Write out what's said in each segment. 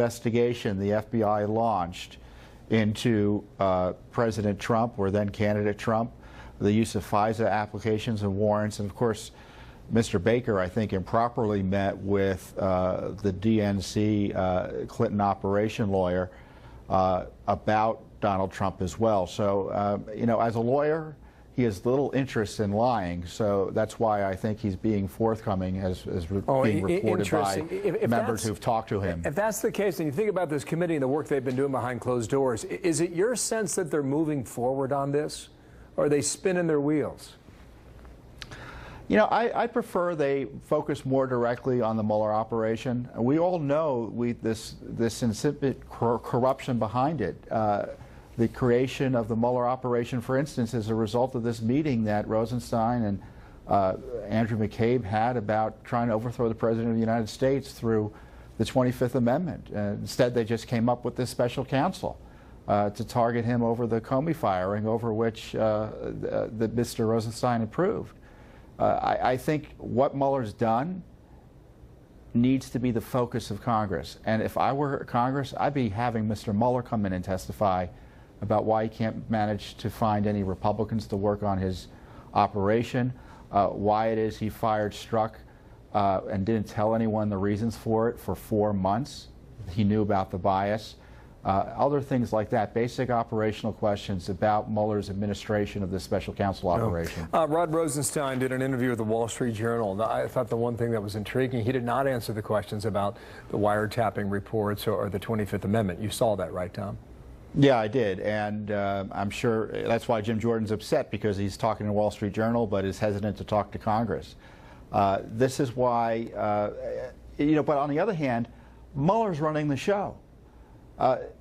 investigation the FBI launched into President Trump, or then candidate Trump, the use of FISA applications and warrants, and of course Mr. Baker, I think, improperly met with the DNC Clinton operation lawyer about Donald Trump as well. So, you know, as a lawyer, he has little interest in lying, so that's why I think he's being forthcoming as being reported by members who've talked to him. If that's the case, and you think about this committee and the work they've been doing behind closed doors, is it your sense that they're moving forward on this, or are they spinning their wheels? You know, I prefer they focus more directly on the Mueller operation. We all know this incipient corruption behind it. The creation of the Mueller operation, for instance, is a result of this meeting that Rosenstein and Andrew McCabe had about trying to overthrow the President of the United States through the 25th Amendment. Instead, they just came up with this special counsel to target him over the Comey firing, over which that Mr. Rosenstein approved. I think what Mueller's done needs to be the focus of Congress. And if I were Congress, I'd be having Mr. Mueller come in and testify about why he can't manage to find any Republicans to work on his operation, why it is he fired Strzok and didn't tell anyone the reasons for it for 4 months. He knew about the bias. Other things like that, basic operational questions about Mueller's administration of this special counsel operation. Rod Rosenstein did an interview with the Wall Street Journal. I thought the one thing that was intriguing, he did not answer the questions about the wiretapping reports or the 25th Amendment. You saw that, right, Tom? Yeah, I did, and I'm sure that's why Jim Jordan's upset, because he's talking to Wall Street Journal but is hesitant to talk to Congress. This is why, you know, but on the other hand, Mueller's running the show.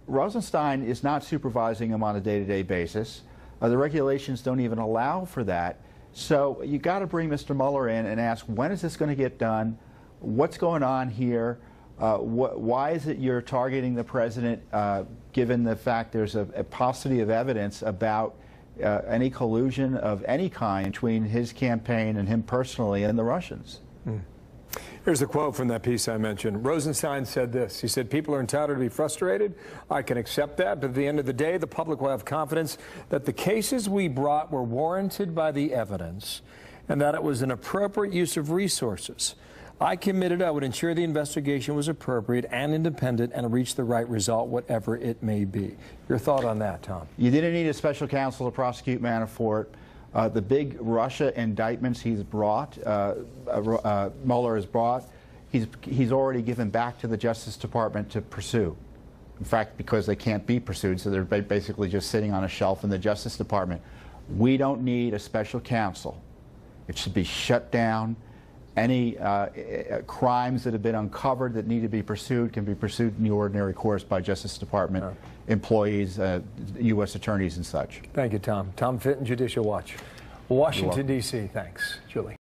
Rosenstein is not supervising him on a day-to-day basis. The regulations don't even allow for that. So you got to bring Mr. Mueller in and ask, when is this going to get done? What's going on here? Why is it you're targeting the president, given the fact there's a paucity of evidence about any collusion of any kind between his campaign and him personally and the Russians? Here's a quote from that piece I mentioned. Rosenstein said this. He said, "People are entitled to be frustrated. I can accept that. But at the end of the day, the public will have confidence that the cases we brought were warranted by the evidence and that it was an appropriate use of resources. I committed I would ensure the investigation was appropriate and independent and reach the right result, whatever it may be." Your thought on that, Tom? You didn't need a special counsel to prosecute Manafort. The big Russia indictments he's brought, Mueller has brought, he's already given back to the Justice Department to pursue. In fact, because they can't be pursued, so they're basically just sitting on a shelf in the Justice Department. We don't need a special counsel. It should be shut down. Any crimes that have been uncovered that need to be pursued can be pursued in the ordinary course by Justice Department employees, U.S. attorneys and such. Thank you, Tom. Tom Fitton, Judicial Watch. Washington, D.C. Thanks. Julie.